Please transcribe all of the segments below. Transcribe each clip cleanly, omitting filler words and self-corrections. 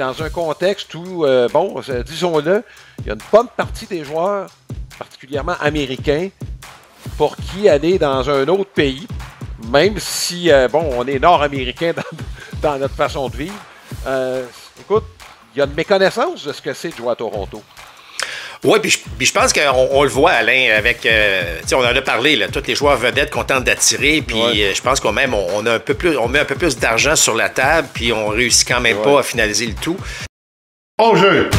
dans un contexte où, disons-le, il y a une bonne partie des joueurs, particulièrement américains, pour qui aller dans un autre pays, même si, on est nord-américain dans notre façon de vivre, écoute, il y a une méconnaissance de ce que c'est de jouer à Toronto. Oui, puis je pense qu'on le voit, Alain, avec... on en a parlé, là, tous les joueurs vedettes qu'on tente d'attirer, puis je pense qu'on met un peu plus d'argent sur la table, puis on réussit quand même pas à finaliser le tout. Au jeu!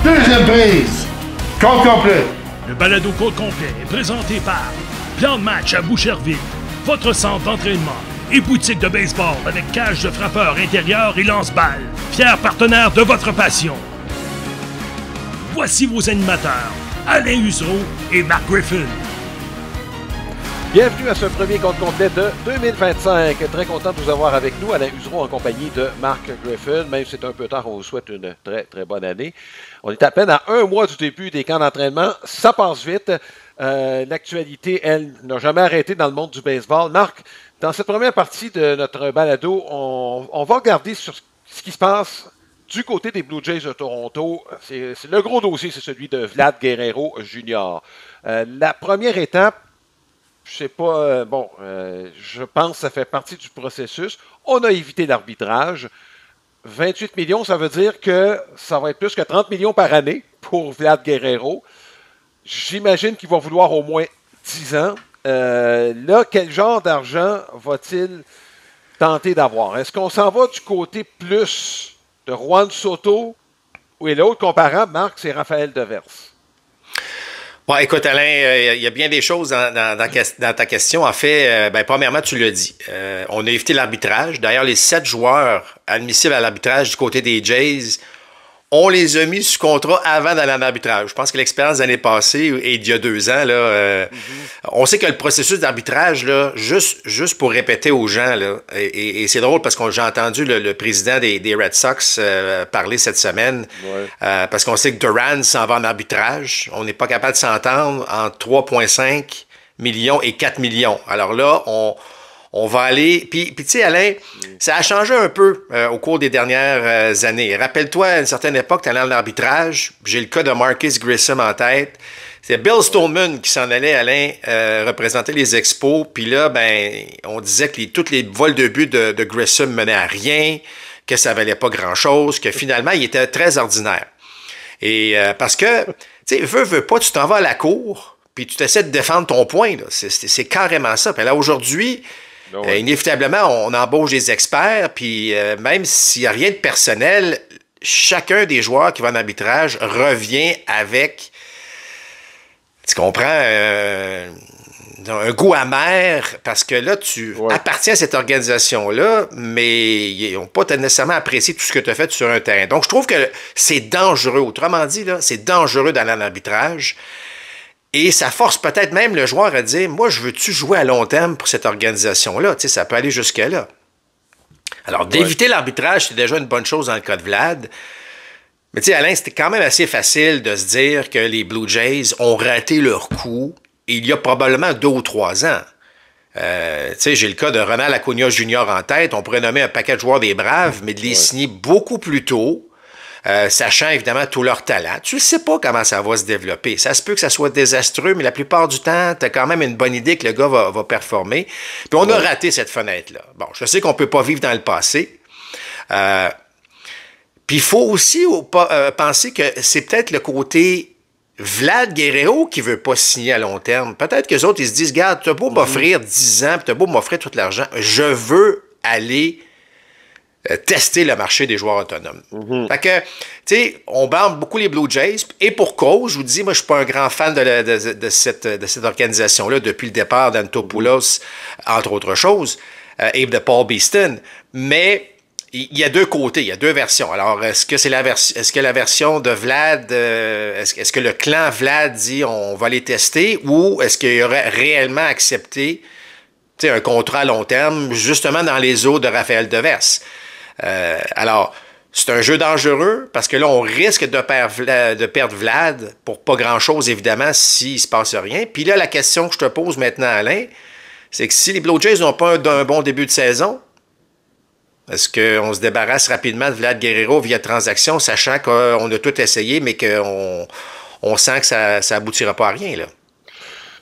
Deuxième prise! Compte complet! Le balado Compte complet est présenté par Plan de match à Boucherville, votre centre d'entraînement et boutique de baseball avec cage de frappeur intérieur et lance-balles. Fier partenaire de votre passion. Voici vos animateurs, Alain Usereau et Mark Griffin. Bienvenue à ce premier compte complet de 2025. Très content de vous avoir avec nous, Alain Usereau en compagnie de Mark Griffin. Même si c'est un peu tard, on vous souhaite une très, très bonne année. On est à peine à un mois du début des camps d'entraînement. Ça passe vite. L'actualité, elle, n'a jamais arrêté dans le monde du baseball. Marc, dans cette première partie de notre balado, on va regarder sur ce qui se passe du côté des Blue Jays de Toronto. C'est le gros dossier, c'est celui de Vlad Guerrero Jr. La première étape, je sais pas, je pense que ça fait partie du processus. On a évité l'arbitrage. 28 millions, ça veut dire que ça va être plus que 30 millions par année pour Vlad Guerrero. J'imagine qu'il va vouloir au moins 10 ans. Là, quel genre d'argent va-t-il tenter d'avoir? Est-ce qu'on s'en va du côté plus de Juan Soto ou l'autre comparable, Marc, c'est Raphaël Devers? Bon, écoute, Alain, il y a bien des choses dans ta question. En fait, premièrement, tu l'as dit. On a évité l'arbitrage. D'ailleurs, les 7 joueurs admissibles à l'arbitrage du côté des Jays, on les a mis sous contrat avant d'aller en arbitrage. Je pense que l'expérience de l'année passée et d'il y a 2 ans, là, on sait que le processus d'arbitrage, là, juste pour répéter aux gens, là, et c'est drôle parce que j'ai entendu le président des Red Sox parler cette semaine, parce qu'on sait que Duran s'en va en arbitrage. On n'est pas capable de s'entendre entre 3,5 millions et 4 millions. Alors là, on va aller... Puis tu sais, Alain, ça a changé un peu au cours des dernières années. Rappelle-toi, à une certaine époque, tu allais en arbitrage. J'ai le cas de Marcus Grissom en tête. C'était Bill Stoneman qui s'en allait, Alain, représenter les Expos. Puis là, on disait que tous les vols de but de Grissom menaient à rien, que ça valait pas grand-chose, que finalement, il était très ordinaire. Et parce que, tu sais, veux pas, tu t'en vas à la cour, puis tu t'essaies de défendre ton point. Là. C'est carrément ça. Puis là, aujourd'hui... inévitablement, on embauche des experts, puis même s'il n'y a rien de personnel, chacun des joueurs qui va en arbitrage revient avec, tu comprends, un goût amer, parce que là, tu appartiens à cette organisation-là, mais ils n'ont pas nécessairement apprécié tout ce que tu as fait sur un terrain. Donc, je trouve que c'est dangereux. Autrement dit, là, c'est dangereux d'aller en arbitrage. Et ça force peut-être même le joueur à dire « Moi, je veux-tu jouer à long terme pour cette organisation-là? » Tu sais, ça peut aller jusque-là. Alors, d'éviter l'arbitrage, c'est déjà une bonne chose dans le cas de Vlad. Mais tu sais, Alain, c'était quand même assez facile de se dire que les Blue Jays ont raté leur coup il y a probablement 2 ou 3 ans. Tu sais, j'ai le cas de Ronald Acuna Jr. en tête. On pourrait nommer un paquet de joueurs des Braves, mais de les signer beaucoup plus tôt. Sachant évidemment tout leur talent. Tu ne sais pas comment ça va se développer. Ça se peut que ça soit désastreux, mais la plupart du temps, tu as quand même une bonne idée que le gars va performer. Puis on a raté cette fenêtre-là. Bon, je sais qu'on ne peut pas vivre dans le passé. Puis il faut aussi penser que c'est peut-être le côté Vlad Guerrero qui ne veut pas signer à long terme. Peut-être qu'eux autres, ils se disent, regarde, tu as beau m'offrir 10 ans, tu as beau m'offrir tout l'argent, je veux aller tester le marché des joueurs autonomes. Fait que, tu sais, on blâme beaucoup les Blue Jays, et pour cause, je vous dis, moi, je suis pas un grand fan de cette organisation-là depuis le départ d'Antopoulos, entre autres choses, et de Paul Beeston, mais il y a 2 côtés, il y a 2 versions. Alors, est-ce que la version de Vlad, est-ce que le clan Vlad dit on va les tester, ou est-ce qu'il aurait réellement accepté un contrat à long terme, justement dans les eaux de Raphaël Devers? Alors, C'est un jeu dangereux parce que là, on risque de perdre Vlad pour pas grand-chose, évidemment, s'il se passe rien. Puis là, la question que je te pose maintenant, Alain, c'est que si les Blue Jays n'ont pas un bon début de saison, est-ce qu'on se débarrasse rapidement de Vlad Guerrero via transaction, sachant qu'on a tout essayé, mais qu'on sent que ça aboutira pas à rien, là?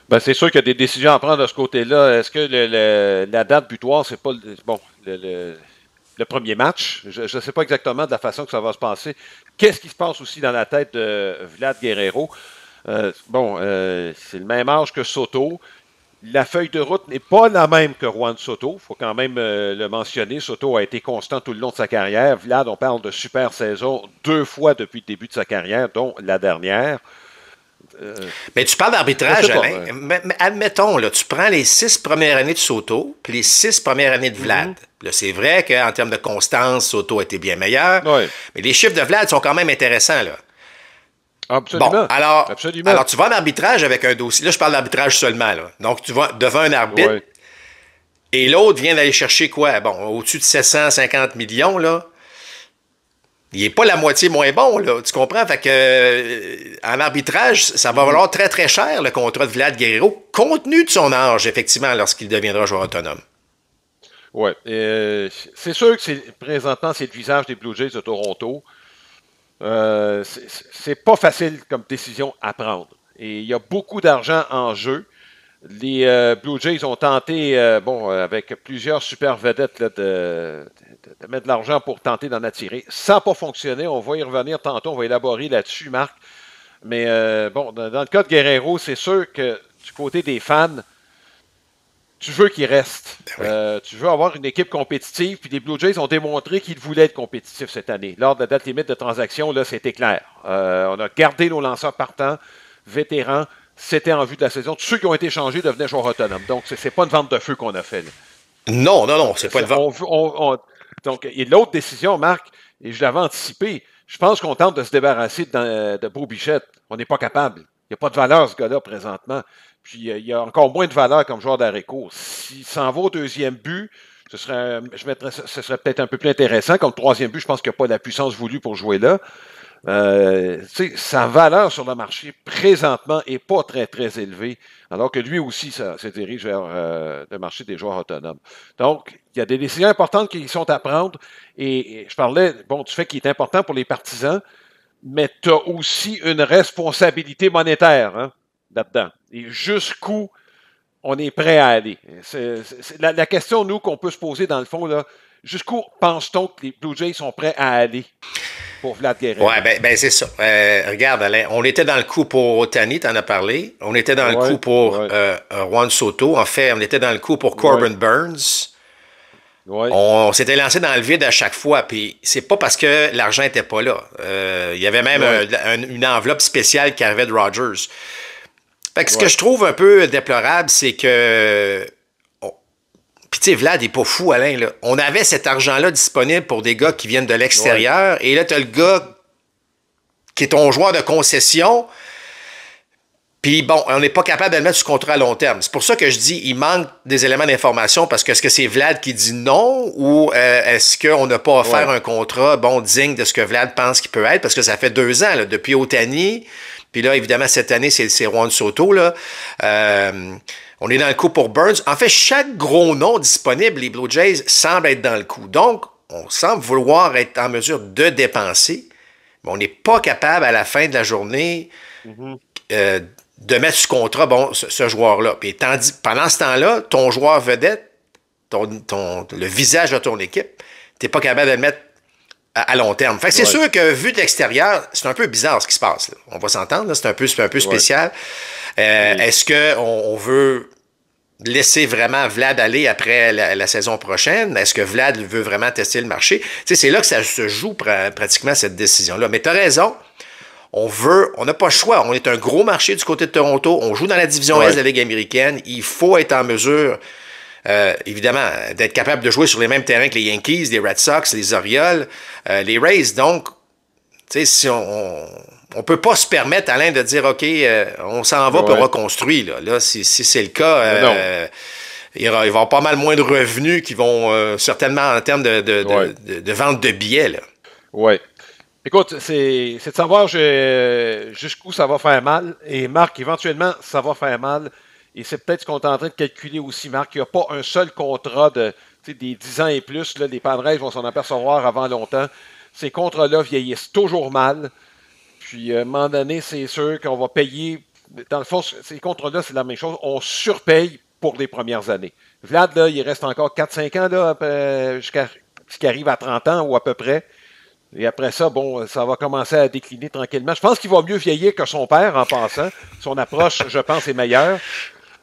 Ben, c'est sûr qu'il y a des décisions à prendre de ce côté-là. Est-ce que la date butoir, c'est pas le premier match? Je ne sais pas exactement de la façon que ça va se passer. Qu'est-ce qui se passe aussi dans la tête de Vlad Guerrero? C'est le même âge que Soto. La feuille de route n'est pas la même que Juan Soto. Il faut quand même le mentionner. Soto a été constant tout le long de sa carrière. Vlad, on parle de super saison 2 fois depuis le début de sa carrière, dont la dernière. Mais tu parles d'arbitrage, Alain. Mais admettons, là, tu prends les 6 premières années de Soto puis les 6 premières années de Vlad. Là, c'est vrai qu'en termes de constance, Soto a été bien meilleur. Oui. Mais les chiffres de Vlad sont quand même intéressants, là. Absolument. Bon, Absolument. Alors, tu vas en arbitrage avec un dossier. Là, je parle d'arbitrage seulement, là. Donc, tu vas devant un arbitre. Oui. Et l'autre vient d'aller chercher quoi? Bon, au-dessus de 750 millions, là. Il n'est pas la moitié moins bon, là. Tu comprends? Fait que, en arbitrage, ça va valoir très, très cher, le contrat de Vlad Guerrero, compte tenu de son âge, effectivement, lorsqu'il deviendra joueur autonome. Oui. C'est sûr que présentement, c'est le visage des Blue Jays de Toronto. C'est pas facile comme décision à prendre. Et il y a beaucoup d'argent en jeu. Les Blue Jays ont tenté, avec plusieurs super vedettes, là, de mettre de l'argent pour tenter d'en attirer. Ça n'a pas fonctionné. On va y revenir tantôt. On va élaborer là-dessus, Marc. Mais dans le cas de Guerrero, c'est sûr que du côté des fans, tu veux qu'il reste. Oui. Tu veux avoir une équipe compétitive. Puis les Blue Jays ont démontré qu'ils voulaient être compétitifs cette année. Lors de la date limite de transaction, là, c'était clair. On a gardé nos lanceurs partants, vétérans. C'était en vue de la saison. Tous ceux qui ont été changés devenaient joueurs autonomes. Donc, c'est pas une vente de feu qu'on a fait. Là. Non, c'est pas une vente. Donc, et l'autre décision, Marc, et je l'avais anticipé, je pense qu'on tente de se débarrasser de Beau Bichette. On n'est pas capable. Il n'y a pas de valeur, ce gars-là, présentement. Puis, il y a encore moins de valeur comme joueur d'arrêt court. S'il s'en va au deuxième but, ce serait peut-être un peu plus intéressant. Comme troisième but, je pense qu'il n'y a pas la puissance voulue pour jouer là. Sa valeur sur le marché présentement n'est pas très, très élevée, alors que lui aussi se dirige vers le marché des joueurs autonomes. Donc, il y a des décisions importantes qui sont à prendre. Et je parlais du fait qu'il est important pour les partisans, mais tu as aussi une responsabilité monétaire là-dedans. Et jusqu'où on est prêt à aller. C'est la question, nous, qu'on peut se poser dans le fond, là, jusqu'où pense-t-on que les Blue Jays sont prêts à aller pour Vlad Guerrero? Oui, ben c'est ça. Regarde, Alain, on était dans le coup pour Ohtani, tu en as parlé. On était dans le coup pour Juan Soto. En fait, on était dans le coup pour Corbin Burns. Ouais. On s'était lancé dans le vide à chaque fois, puis c'est pas parce que l'argent n'était pas là. Il y avait même une enveloppe spéciale qui arrivait de Rogers. Fait que ce que je trouve un peu déplorable, c'est que... Puis tu sais, Vlad n'est pas fou, Alain. Là. On avait cet argent-là disponible pour des gars qui viennent de l'extérieur, et là, tu as le gars qui est ton joueur de concession, puis bon, on n'est pas capable de le mettre sous contrat à long terme. C'est pour ça que je dis, il manque des éléments d'information, parce que est-ce que c'est Vlad qui dit non, ou est-ce qu'on n'a pas offert un contrat digne de ce que Vlad pense qu'il peut être, parce que ça fait 2 ans, là, depuis Ohtani, puis là, évidemment, cette année, c'est Juan Soto, là. On est dans le coup pour Burns. En fait, chaque gros nom disponible, les Blue Jays semblent être dans le coup. Donc, on semble vouloir être en mesure de dépenser, mais on n'est pas capable, à la fin de la journée, de mettre sous contrat ce joueur-là. Puis pendant ce temps-là, ton joueur vedette, le visage de ton équipe, tu n'es pas capable de le mettre à long terme. Fait que c'est sûr que, vu de l'extérieur, c'est un peu bizarre ce qui se passe. Là. On va s'entendre, là, c'est un peu spécial. Est-ce qu'on veut laisser vraiment Vlad aller après la saison prochaine? Est-ce que Vlad veut vraiment tester le marché? T'sais, c'est là que ça se joue pratiquement, cette décision-là. Mais tu as raison. On n'a pas le choix. On est un gros marché du côté de Toronto. On joue dans la division Est de la Ligue américaine. Il faut être en mesure, évidemment, d'être capable de jouer sur les mêmes terrains que les Yankees, les Red Sox, les Orioles, les Rays. Donc, tu sais, si on peut pas se permettre, Alain, de dire, OK, on s'en va pour reconstruire. Là, si c'est le cas, il va y avoir pas mal moins de revenus qui vont, certainement, en termes de vente de billets. Là. Oui. Écoute, c'est de savoir jusqu'où ça va faire mal. Et Marc, éventuellement, ça va faire mal. Et c'est peut-être ce qu'on est en train de calculer aussi, Marc. Il n'y a pas un seul contrat des 10 ans et plus. Là, les Padres vont s'en apercevoir avant longtemps. Ces contrats-là vieillissent toujours mal. Puis, à un moment donné, c'est sûr qu'on va payer. Dans le fond, ces contrats-là, c'est la même chose. On surpaye pour les premières années. Vlad, là, il reste encore 4-5 ans là, jusqu'à ce qu'il arrive à 30 ans ou à peu près. Et après ça, bon, ça va commencer à décliner tranquillement. Je pense qu'il va mieux vieillir que son père en passant. Son approche, je pense, est meilleure.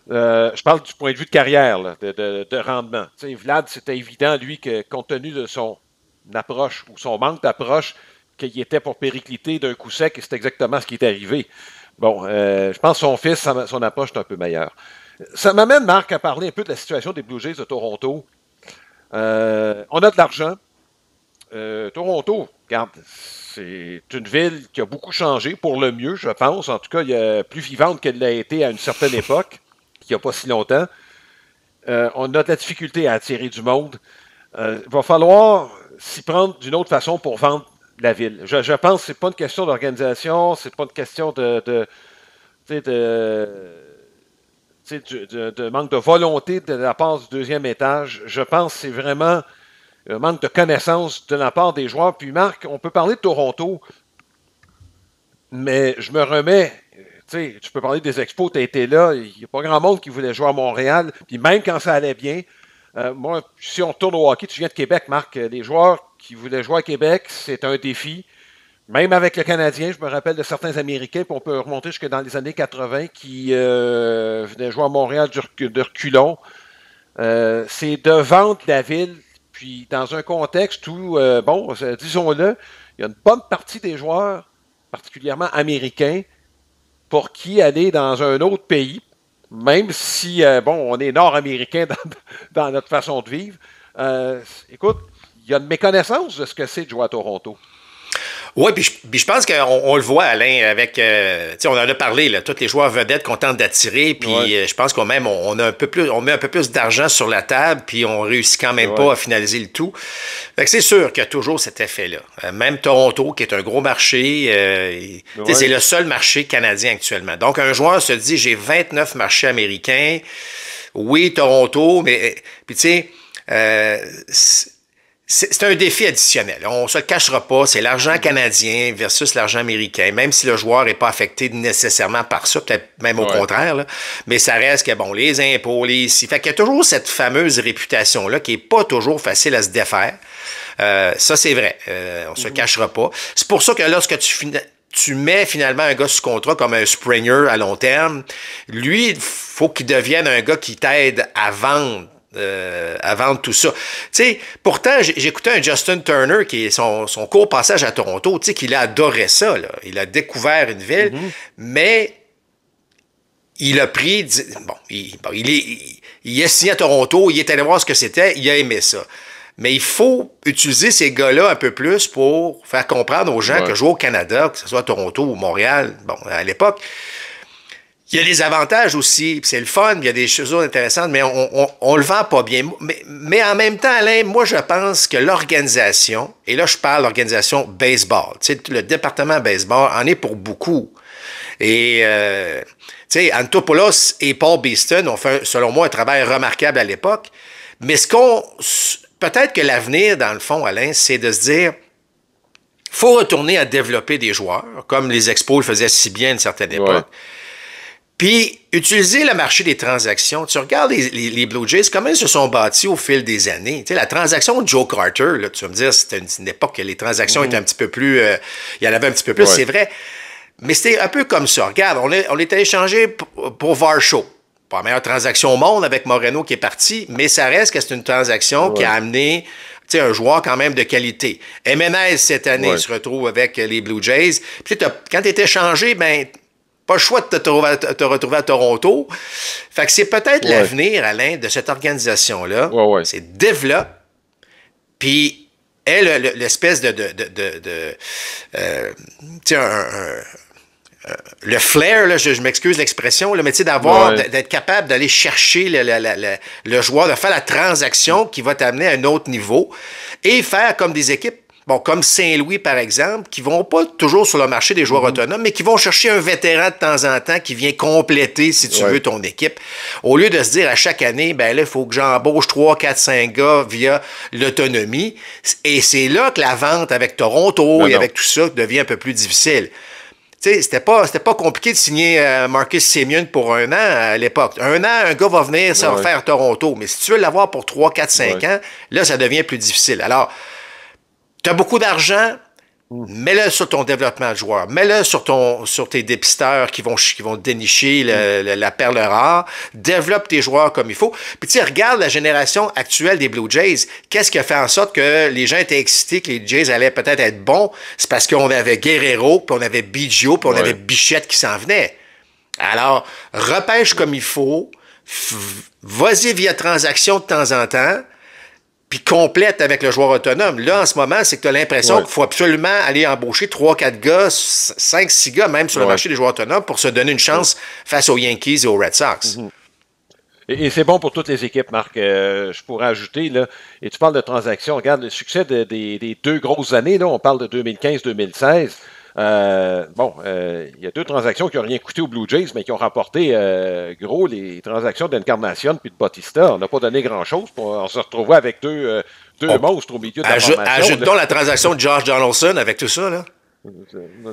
Je parle du point de vue de carrière, là, de rendement. Tu sais, Vlad, c'était évident, lui, que compte tenu de son approche ou son manque d'approche, qu'il était pour péricliter d'un coup sec, et c'est exactement ce qui est arrivé. Bon, je pense que son fils, son approche est un peu meilleure. Ça m'amène, Marc, à parler un peu de la situation des Blue Jays de Toronto. On a de l'argent. Toronto, regarde, c'est une ville qui a beaucoup changé pour le mieux, je pense. En tout cas, il est plus vivante qu'elle l'a été à une certaine époque, il n'y a pas si longtemps. On a de la difficulté à attirer du monde. Il va falloir s'y prendre d'une autre façon pour vendre la ville. Je pense que ce n'est pas une question d'organisation, c'est pas une question de manque de volonté de la part du deuxième étage. Je pense que c'est vraiment un manque de connaissances de la part des joueurs. Puis Marc, on peut parler de Toronto, mais je me remets, tu peux parler des expos, tu as été là, il n'y a pas grand monde qui voulait jouer à Montréal, puis même quand ça allait bien, moi, si on tourne au hockey, tu viens de Québec, Marc, les joueurs qui voulaient jouer à Québec, c'est un défi. Même avec le Canadien, je me rappelle de certains Américains, puis on peut remonter jusque dans les années 80, qui venaient jouer à Montréal de reculons. C'est de vendre la ville. Puis, dans un contexte où, disons-le, il y a une bonne partie des joueurs, particulièrement américains, pour qui aller dans un autre pays, même si, on est nord-américain dans notre façon de vivre, écoute, il y a une méconnaissance de ce que c'est de jouer à Toronto. Oui, puis je pense qu'on le voit, Alain, avec, on en a parlé, là, tous les joueurs vedettes qu'on tente d'attirer, puis je pense qu'on met un peu plus d'argent sur la table, puis on réussit quand même pas à finaliser le tout. Fait que c'est sûr qu'il y a toujours cet effet-là. Même Toronto, qui est un gros marché, c'est le seul marché canadien actuellement. Donc, un joueur se dit, j'ai 29 marchés américains, oui, Toronto, mais, puis tu sais, c'est un défi additionnel. On ne se le cachera pas. C'est l'argent canadien versus l'argent américain, même si le joueur n'est pas affecté nécessairement par ça, peut-être même au contraire. Là. Mais ça reste que, bon, les impôts, les ici. Fait qu'il y a toujours cette fameuse réputation-là qui n'est pas toujours facile à se défaire. Ça, c'est vrai. On ne se le cachera pas. C'est pour ça que lorsque tu mets finalement un gars sous contrat comme un Springer à long terme, lui, il faut qu'il devienne un gars qui t'aide à vendre tout ça. Tu sais, pourtant, j'écoutais un Justin Turner qui est son court passage à Toronto, tu sais, qu'il a adoré ça, là. Il a découvert une ville, mais il a pris, il est signé à Toronto, il est allé voir ce que c'était, il a aimé ça. Mais il faut utiliser ces gars-là un peu plus pour faire comprendre aux gens que jouer au Canada, que ce soit à Toronto ou Montréal, bon, à l'époque, il y a des avantages aussi, c'est le fun, il y a des choses intéressantes, mais on le vend pas bien. Mais en même temps, Alain, moi, je pense que l'organisation, et là, je parle d'organisation baseball, tu sais, le département baseball en est pour beaucoup. Et, tu sais, Antopoulos et Paul Beeston ont fait, selon moi, un travail remarquable à l'époque. Mais peut-être que l'avenir, dans le fond, Alain, c'est de se dire, faut retourner à développer des joueurs, comme les Expos le faisaient si bien à une certaine époque. Puis, utiliser le marché des transactions. Tu regardes les Blue Jays, comment ils se sont bâtis au fil des années. Tu sais, la transaction de Joe Carter, là, tu vas me dire, c'était une époque que les transactions étaient un petit peu plus... il y en avait un petit peu plus, c'est vrai. Mais c'était un peu comme ça. Regarde, on est allé échanger pour Varsho. Pas la meilleure transaction au monde avec Moreno qui est parti, mais ça reste que c'est une transaction qui a amené un joueur quand même de qualité. Jiménez, cette année, se retrouve avec les Blue Jays. Puis quand tu es échangé, ben pas le choix de te retrouver à Toronto. Fait que c'est peut-être l'avenir, Alain, de cette organisation-là. C'est développe, puis l'espèce le flair, là, je m'excuse l'expression, mais tu sais, d'être capable d'aller chercher le joueur, de faire la transaction qui va t'amener à un autre niveau et faire comme des équipes bon, comme Saint-Louis, par exemple, qui vont pas toujours sur le marché des joueurs autonomes, mais qui vont chercher un vétéran de temps en temps qui vient compléter, si tu veux, ton équipe. Au lieu de se dire à chaque année, ben là, il faut que j'embauche 3, 4, 5 gars via l'autonomie. Et c'est là que la vente avec Toronto avec tout ça devient un peu plus difficile. Tu sais, c'était pas compliqué de signer Marcus Semien pour 1 an à l'époque. 1 an, un gars va venir faire Toronto. Mais si tu veux l'avoir pour 3, 4, 5 ans, là, ça devient plus difficile. Alors, tu as beaucoup d'argent, mets-le sur ton développement de joueur. Mets-le sur tes dépisteurs qui vont dénicher la perle rare. Développe tes joueurs comme il faut. Puis tu sais, regarde la génération actuelle des Blue Jays. Qu'est-ce qui a fait en sorte que les gens étaient excités, que les Jays allaient peut-être être bons? C'est parce qu'on avait Guerrero, puis on avait Biggio, puis on avait Bichette qui s'en venait. Alors, repêche comme il faut. Vas-y via transaction de temps en temps. Puis complète avec le joueur autonome. Là, en ce moment, c'est que tu as l'impression qu'il faut absolument aller embaucher 3-4 gars, 5-6 gars, même sur le marché des joueurs autonomes, pour se donner une chance face aux Yankees et aux Red Sox. Et c'est bon pour toutes les équipes, Marc. Je pourrais ajouter, là, et tu parles de transactions, regarde le succès des 2 grosses années, là, on parle de 2015-2016. Il y a 2 transactions qui n'ont rien coûté aux Blue Jays, mais qui ont rapporté gros les transactions d'Encarnacion puis de Bautista. On n'a pas donné grand-chose. On se retrouvait avec deux monstres au milieu de la formation. Ajoute donc la transaction de Josh Donaldson avec tout ça, là.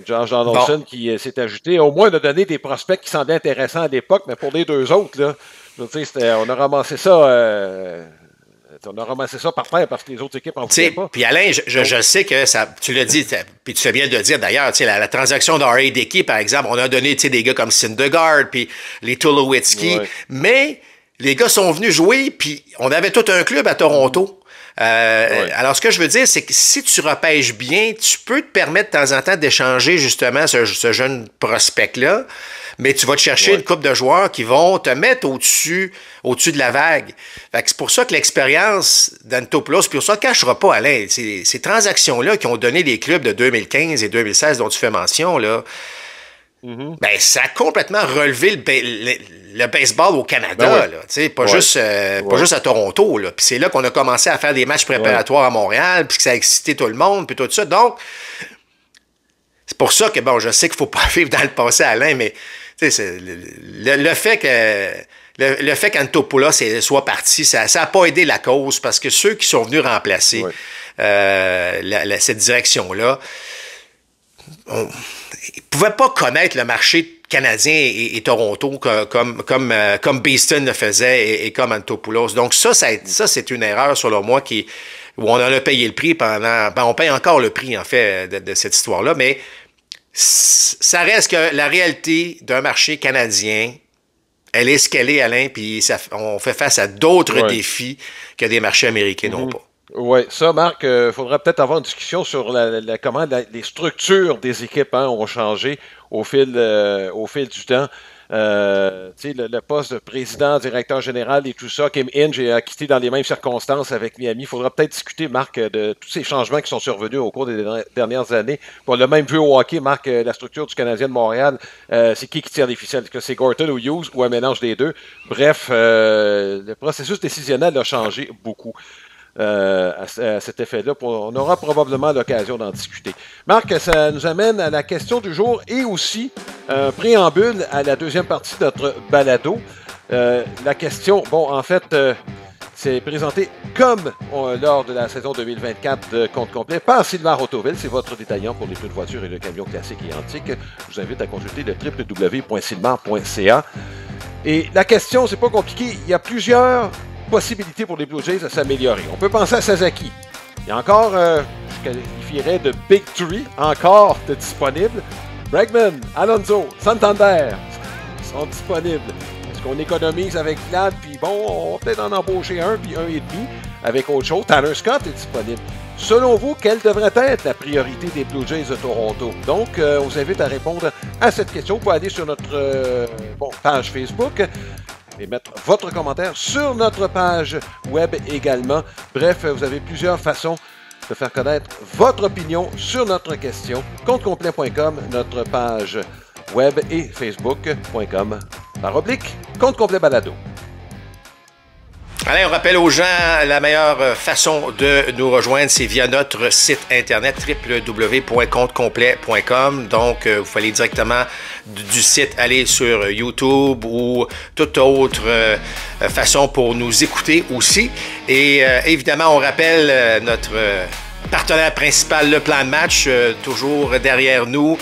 Josh Donaldson qui s'est ajouté. Au moins, on a donné des prospects qui semblaient intéressants à l'époque, mais pour les 2 autres, là, on a ramassé ça... On a ramassé ça par terre parce que les autres équipes en voulaient pas. Puis Alain, je sais que ça, tu l'as dit, puis tu fais bien de le dire d'ailleurs, la transaction d'R.A. Dickey, par exemple, on a donné des gars comme Syndergaard, puis les Tulowitzki, mais les gars sont venus jouer, puis on avait tout un club à Toronto. Alors, ce que je veux dire, c'est que si tu repêches bien, tu peux te permettre de temps en temps d'échanger justement ce jeune prospect-là, mais tu vas te chercher une couple de joueurs qui vont te mettre au-dessus de la vague. Fait que c'est pour ça que l'expérience d'Antopoulos, puis ça ne cachera pas, Alain, ces transactions-là qui ont donné les clubs de 2015 et 2016 dont tu fais mention, là, ben, ça a complètement relevé le baseball au Canada, là, pas juste à Toronto. Là. Puis c'est là qu'on a commencé à faire des matchs préparatoires à Montréal, puis que ça a excité tout le monde, puis tout ça. Donc, c'est pour ça que, bon, je sais qu'il ne faut pas vivre dans le passé, Alain, mais le fait qu'Antopoulos soit parti, ça n'a pas aidé la cause, parce que ceux qui sont venus remplacer cette direction-là, ils ne pouvaient pas connaître le marché canadien et Toronto comme Beeston le faisait et comme Antopoulos. Donc ça, c'est une erreur, selon moi, où on en a payé le prix pendant... Ben, on paye encore le prix, en fait, de cette histoire-là, mais ça reste que la réalité d'un marché canadien, elle est ce qu'elle est, Alain, puis on fait face à d'autres défis que des marchés américains n'ont pas. Oui, ça, Marc, il faudra peut-être avoir une discussion sur comment les structures des équipes ont changé au fil du temps. Le poste de président, directeur général et tout ça, Kim Inge a quitté dans les mêmes circonstances avec Miami. Il faudra peut-être discuter, Marc, de tous ces changements qui sont survenus au cours des dernières années. On l'a même vu au hockey, Marc, la structure du Canadien de Montréal, c'est qui tire les ficelles? Est-ce que c'est Gorton ou Hughes ou un mélange des deux? Bref, le processus décisionnel a changé beaucoup. À cet effet-là. On aura probablement l'occasion d'en discuter. Marc, ça nous amène à la question du jour et aussi un préambule à la deuxième partie de notre balado. La question, en fait, c'est présenté comme lors de la saison 2024 de Compte Complet par Sylvain Autoville. C'est votre détaillant pour les pneus de voiture et le camion classique et antique. Je vous invite à consulter le www.sylvain.ca. Et la question, c'est pas compliqué. Il y a plusieurs possibilités pour les Blue Jays de s'améliorer. On peut penser à Sasaki. Il y a encore, je qualifierais de Big Three, encore de disponibles. Bregman, Alonso, Santander sont disponibles. Est-ce qu'on économise avec Vlad, puis on va peut-être en embaucher un, puis un et demi, avec autre chose. Tanner Scott est disponible. Selon vous, quelle devrait être la priorité des Blue Jays de Toronto? Donc, on vous invite à répondre à cette question. Vous pouvez aller sur notre page Facebook et mettre votre commentaire sur notre page web également. Bref, vous avez plusieurs façons de faire connaître votre opinion sur notre question. Comptecomplet.com, notre page web et facebook.com/Compte Complet Balado. Allez, on rappelle aux gens la meilleure façon de nous rejoindre, c'est via notre site internet www.comptecomplet.com. Donc, vous pouvez aller directement du site aller sur YouTube ou toute autre façon pour nous écouter aussi. Et évidemment, on rappelle notre partenaire principal, le plan de match, toujours derrière nous.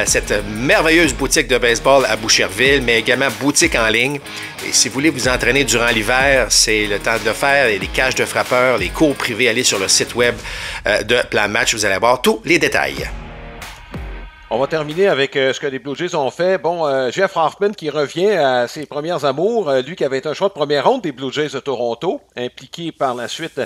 Cette merveilleuse boutique de baseball à Boucherville, mais également boutique en ligne. Et si vous voulez vous entraîner durant l'hiver, c'est le temps de le faire. Il y a les cages de frappeurs, les cours privés, allez sur le site web de Plan de Match, vous allez avoir tous les détails. On va terminer avec ce que les Blue Jays ont fait. Bon, Jeff Hoffman qui revient à ses premières amours, lui qui avait été un choix de première ronde des Blue Jays de Toronto, impliqué par la suite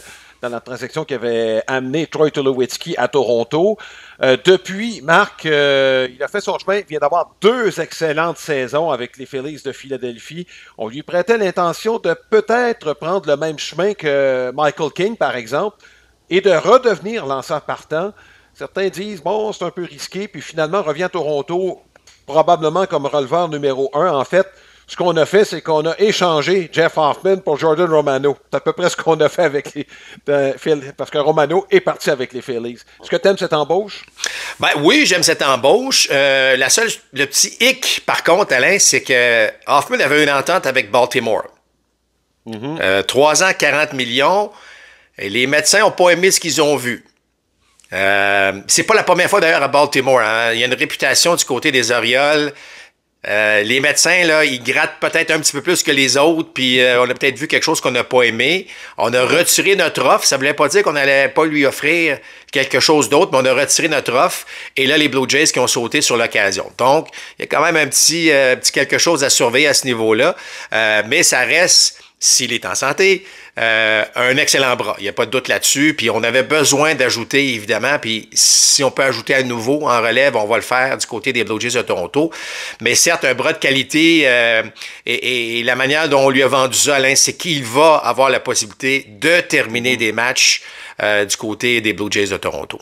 dans la transaction qui avait amené Troy Tulowitzki à Toronto. Depuis, Marc, il a fait son chemin. Il vient d'avoir 2 excellentes saisons avec les Phillies de Philadelphie. On lui prêtait l'intention de peut-être prendre le même chemin que Michael King, par exemple, et de redevenir lanceur partant. Certains disent, bon, c'est un peu risqué, puis finalement, revient à Toronto, probablement comme releveur numéro 1. En fait, ce qu'on a fait, c'est qu'on a échangé Jeff Hoffman pour Jordan Romano. C'est à peu près ce qu'on a fait avec les Phillies, parce que Romano est parti avec les Phillies. Est-ce que tu aimes cette embauche? Ben oui, j'aime cette embauche. Le petit hic, par contre, Alain, c'est que Hoffman avait une entente avec Baltimore. 3 ans, 40 millions. Et les médecins n'ont pas aimé ce qu'ils ont vu. C'est pas la première fois d'ailleurs à Baltimore. Hein. Il y a une réputation du côté des Orioles. Les médecins, là, ils grattent peut-être un petit peu plus que les autres, puis on a peut-être vu quelque chose qu'on n'a pas aimé. On a retiré notre offre. Ça ne voulait pas dire qu'on n'allait pas lui offrir quelque chose d'autre, mais on a retiré notre offre. Et là, les Blue Jays qui ont sauté sur l'occasion. Donc, il y a quand même un petit quelque chose à surveiller à ce niveau-là. Mais ça reste, s'il est en santé, un excellent bras. Il n'y a pas de doute là-dessus. Puis on avait besoin d'ajouter, évidemment. Puis si on peut ajouter à nouveau en relève, on va le faire du côté des Blue Jays de Toronto. Mais certes, un bras de qualité et la manière dont on lui a vendu ça, Alain, c'est qu'il va avoir la possibilité de terminer des matchs du côté des Blue Jays de Toronto.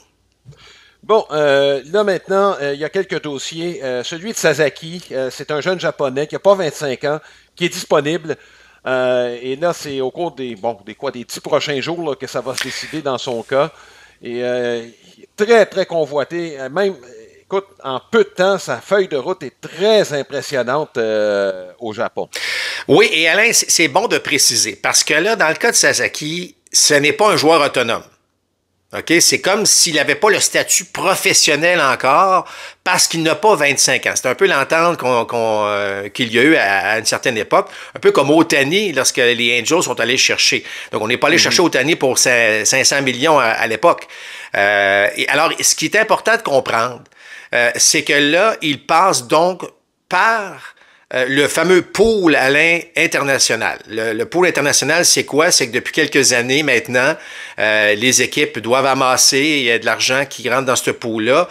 Bon, là maintenant, il y a quelques dossiers. Celui de Sasaki, c'est un jeune japonais qui n'a pas 25 ans, qui est disponible. Et là, c'est au cours des 10 prochains jours là, que ça va se décider dans son cas. Et très, très convoité. Même, écoute, en peu de temps, sa feuille de route est très impressionnante au Japon. Oui, et Alain, c'est bon de préciser, parce que là, dans le cas de Sasaki, ce n'est pas un joueur autonome. OK? C'est comme s'il n'avait pas le statut professionnel encore parce qu'il n'a pas 25 ans. C'est un peu l'entente qu'il y a eu à une certaine époque. Un peu comme Ohtani lorsque les Angels sont allés chercher. Donc, on n'est pas allé chercher Ohtani pour 500 millions à l'époque. Et alors, ce qui est important de comprendre, c'est que là, il passe donc par le fameux pool, Alain, international. Le pool international, c'est quoi? C'est que depuis quelques années maintenant, les équipes doivent amasser, il y a de l'argent qui rentre dans ce pool-là,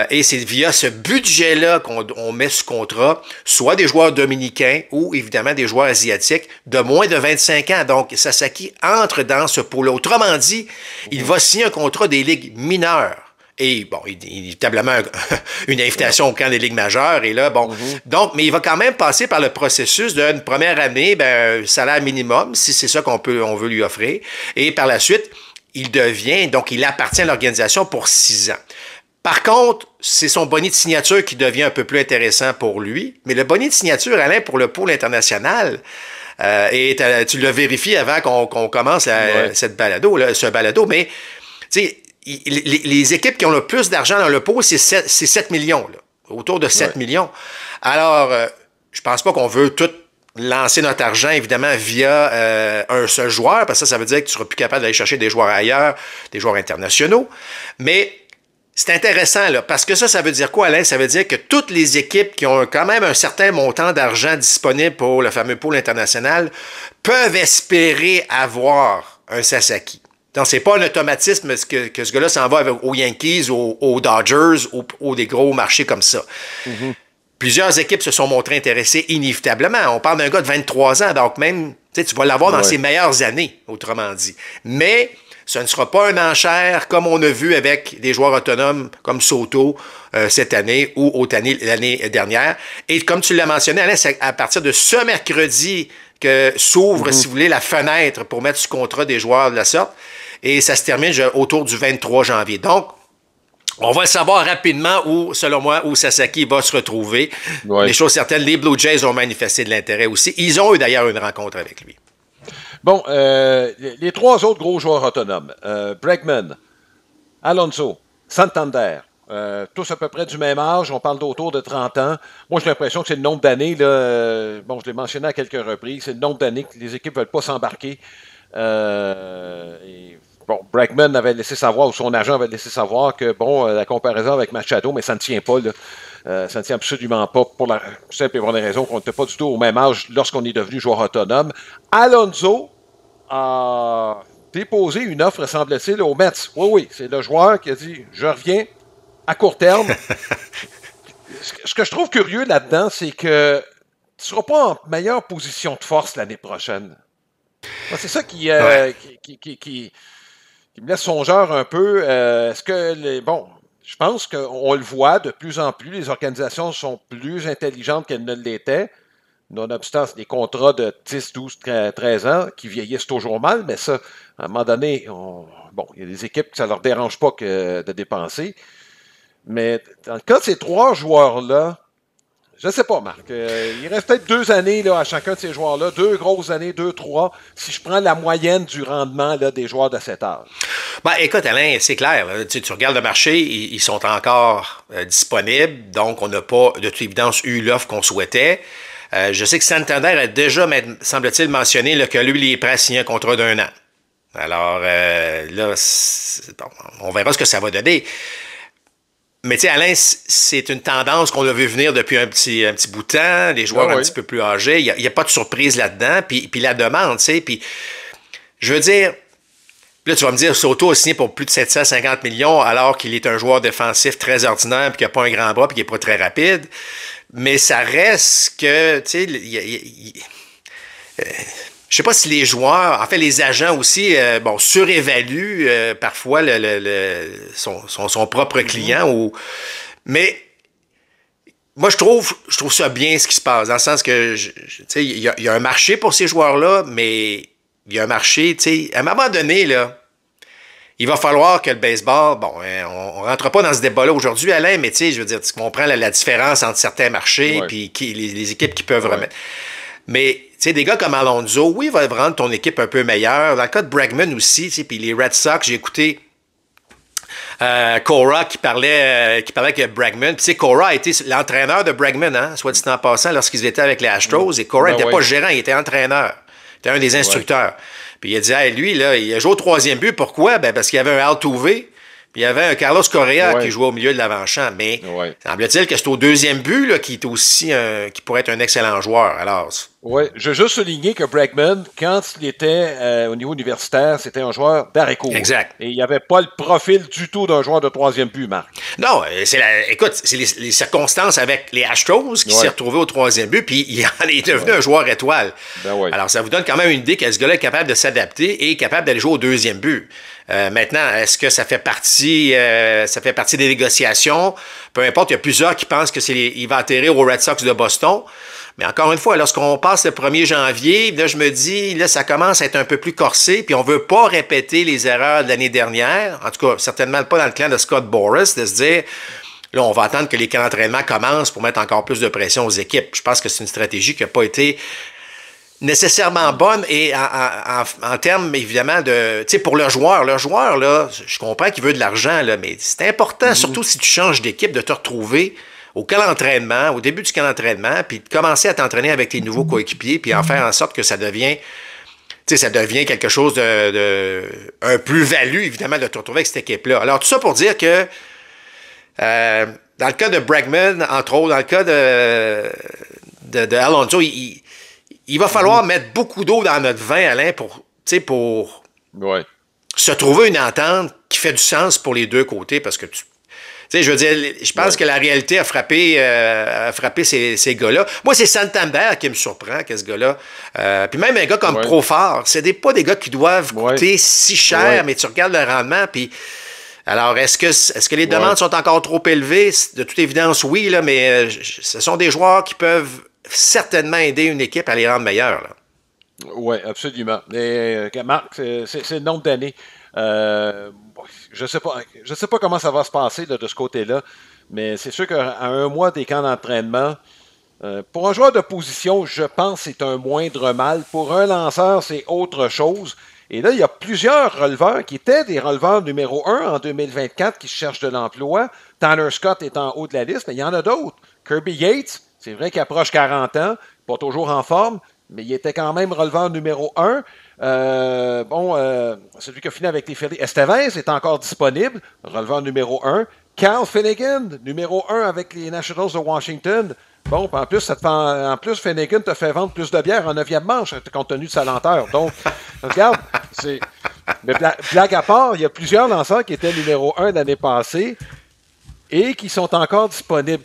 et c'est via ce budget-là qu'on met ce contrat, soit des joueurs dominicains ou évidemment des joueurs asiatiques de moins de 25 ans. Donc, Sasaki entre dans ce pool-là. Autrement dit, il va signer un contrat des ligues mineures. Et bon, évidemment, une invitation au camp des ligues majeures. Et là, bon, donc, mais il va quand même passer par le processus d'une première année, un salaire minimum, si c'est ça on veut lui offrir. Et par la suite, il appartient à l'organisation pour 6 ans. Par contre, c'est son bonus de signature qui devient un peu plus intéressant pour lui. Mais le bonus de signature, Alain, pour le pôle international, et tu l'as vérifié avant qu'on commence ce balado, mais tu sais, les équipes qui ont le plus d'argent dans le pot, c'est 7 millions, là, autour de 7 millions. Alors, je pense pas qu'on veut tout lancer notre argent, évidemment, via un seul joueur, parce que ça veut dire que tu seras plus capable d'aller chercher des joueurs ailleurs, des joueurs internationaux. Mais c'est intéressant, là, parce que ça veut dire quoi, Alain? Ça veut dire que toutes les équipes qui ont quand même un certain montant d'argent disponible pour le fameux pool international peuvent espérer avoir un Sasaki. Donc, c'est pas un automatisme que ce gars-là s'en va aux Yankees, aux Dodgers, ou des gros marchés comme ça. Plusieurs équipes se sont montrées intéressées inévitablement. On parle d'un gars de 23 ans, donc même, tu vas l'avoir dans ses meilleures années, autrement dit. Mais ce ne sera pas une enchère comme on a vu avec des joueurs autonomes comme Soto cette année ou Ohtani l'année dernière. Et comme tu l'as mentionné, Alain, c'est à partir de ce mercredi que s'ouvre, si vous voulez, la fenêtre pour mettre sous contrat des joueurs de la sorte. Et ça se termine autour du 23 janvier. Donc, on va savoir rapidement où, selon moi, où Sasaki va se retrouver. Ouais. Les choses certaines, les Blue Jays ont manifesté de l'intérêt aussi. Ils ont eu d'ailleurs une rencontre avec lui. Bon, les trois autres gros joueurs autonomes, Bregman, Alonso, Santander, tous à peu près du même âge, on parle d'autour de 30 ans. Moi, j'ai l'impression que c'est le nombre d'années, là, bon, je l'ai mentionné à quelques reprises, c'est le nombre d'années que les équipes ne veulent pas s'embarquer. Bon, Bregman avait laissé savoir, ou son agent avait laissé savoir que, bon, la comparaison avec Machado, mais ça ne tient pas, là. Ça ne tient absolument pas pour la simple et bonne raison qu'on n'était pas du tout au même âge lorsqu'on est devenu joueur autonome. Alonso a déposé une offre, semble-t-il, aux Mets. Oui, oui, c'est le joueur qui a dit « Je reviens à court terme ». Ce que je trouve curieux là-dedans, c'est que tu ne seras pas en meilleure position de force l'année prochaine. Moi, c'est ça qui me laisse songeur un peu. Est-ce que bon, je pense qu'on le voit de plus en plus, les organisations sont plus intelligentes qu'elles ne l'étaient. Nonobstant, c'est des contrats de 10, 12, 13 ans qui vieillissent toujours mal, mais ça, à un moment donné, bon, il y a des équipes que ça ne leur dérange pas de dépenser. Mais dans le cas de ces trois joueurs-là, je ne sais pas, Marc. Il reste peut-être 2 années là, à chacun de ces joueurs-là, 2 grosses années, 2, 3, si je prends la moyenne du rendement là, des joueurs de cet âge. Ben, écoute, Alain, c'est clair. Là, tu regardes le marché, ils sont encore disponibles, donc on n'a pas de toute évidence eu l'offre qu'on souhaitait. Je sais que Santander a déjà, semble-t-il, mentionné là, que lui, il est prêt à signer un contrat d'1 an. Alors là, bon, on verra ce que ça va donner. Mais tu sais, Alain, c'est une tendance qu'on a vu venir depuis un petit bout de temps, les joueurs un petit peu plus âgés. Il n'y a pas de surprise là-dedans. Puis la demande, tu sais, puis je veux dire, là, tu vas me dire, Soto a signé pour plus de 750 millions alors qu'il est un joueur défensif très ordinaire, puis qu'il n'a pas un grand bras, puis qu'il n'est pas très rapide. Mais ça reste que, tu sais, je sais pas si les joueurs, en fait les agents aussi, bon, surévaluent parfois son propre client. Mais moi, je trouve ça bien ce qui se passe, dans le sens que, tu sais, il y a un marché pour ces joueurs-là, mais il y a un marché, tu sais, à un moment donné, là, il va falloir que le baseball, bon, on ne rentre pas dans ce débat-là aujourd'hui, Alain, mais tu sais, je veux dire, tu comprends la différence entre certains marchés et les équipes qui peuvent remettre. Mais, tu sais, des gars comme Alonso, oui, il va rendre ton équipe un peu meilleure. Dans le cas de Bregman aussi, tu sais, puis les Red Sox, j'ai écouté Cora qui parlait que Bregman, puis tu sais, Cora a été l'entraîneur de Bregman, hein, soit dit en passant, lorsqu'ils étaient avec les Astros, et Cora n'était pas gérant, il était entraîneur. Il était un des instructeurs. Puis il a dit, hey, lui, là, il a joué au 3e but. Pourquoi? Ben, parce qu'il y avait un Altuve, puis il y avait un Carlos Correa qui jouait au milieu de l'avant-champ. Mais semble-il que c'est au 2e but là, qui est aussi qui pourrait être un excellent joueur. Alors, oui, je veux juste souligner que Bregman, quand il était au niveau universitaire, c'était un joueur d'arrêt court. Exact. Et il n'y avait pas le profil du tout d'un joueur de 3e but, Marc. Non, écoute, c'est les circonstances avec les Astros qui s'est retrouvé au 3e but, puis il en est devenu un joueur étoile. Alors, ça vous donne quand même une idée que ce gars-là est capable de s'adapter et capable d'aller jouer au 2e but. Maintenant, est-ce que ça fait partie des négociations? Peu importe, il y a plusieurs qui pensent qu'il va atterrir aux Red Sox de Boston. Mais encore une fois, lorsqu'on passe le 1er janvier, là, je me dis, là, ça commence à être un peu plus corsé, puis on veut pas répéter les erreurs de l'année dernière. En tout cas, certainement pas dans le clan de Scott Boras, de se dire, là, on va attendre que les camps d'entraînement commencent pour mettre encore plus de pression aux équipes. Je pense que c'est une stratégie qui n'a pas été nécessairement bonne et en termes, évidemment, de, tu sais, pour le joueur. Le joueur, là, je comprends qu'il veut de l'argent, là, mais c'est important, surtout si tu changes d'équipe, de te retrouver au camp d'entraînement, au début du camp d'entraînement, puis de commencer à t'entraîner avec tes nouveaux coéquipiers, puis en faire en sorte que ça devient, tu sais, ça devient quelque chose un plus-value, évidemment, de te retrouver avec cette équipe-là. Alors, tout ça pour dire que dans le cas de Bregman, entre autres, dans le cas de Alonso, il va falloir mettre beaucoup d'eau dans notre vin, Alain, pour se trouver une entente qui fait du sens pour les deux côtés, parce que tu sais, je veux dire, je pense que la réalité a frappé ces gars-là. Moi, c'est Santander qui me surprend, que ce gars-là. Puis même un gars comme Profar, c'est pas des gars qui doivent coûter si cher, mais tu regardes le rendement, puis... Alors, est-ce que les demandes sont encore trop élevées? De toute évidence, oui, là, mais ce sont des joueurs qui peuvent certainement aider une équipe à les rendre meilleurs, là. Oui, absolument. Et, Marc, c'est le nombre d'années. Je sais pas comment ça va se passer là, de ce côté-là, mais c'est sûr qu'à un mois des camps d'entraînement, pour un joueur de position, je pense que c'est un moindre mal. Pour un lanceur, c'est autre chose. Et là, il y a plusieurs releveurs qui étaient des releveurs numéro 1 en 2024 qui cherchent de l'emploi. Tanner Scott est en haut de la liste, mais il y en a d'autres. Kirby Yates, c'est vrai qu'il approche 40 ans, pas toujours en forme, mais il était quand même releveur numéro 1. Celui qui a fini avec les Phillies. Estevez est encore disponible, releveur numéro 1. Cal Finnegan, numéro 1 avec les Nationals de Washington. Bon, en plus, Finnegan te fait vendre plus de bière en 9e manche, compte tenu de sa lenteur. Donc, regarde, c'est. Mais blague à part, il y a plusieurs lanceurs qui étaient numéro 1 l'année passée et qui sont encore disponibles.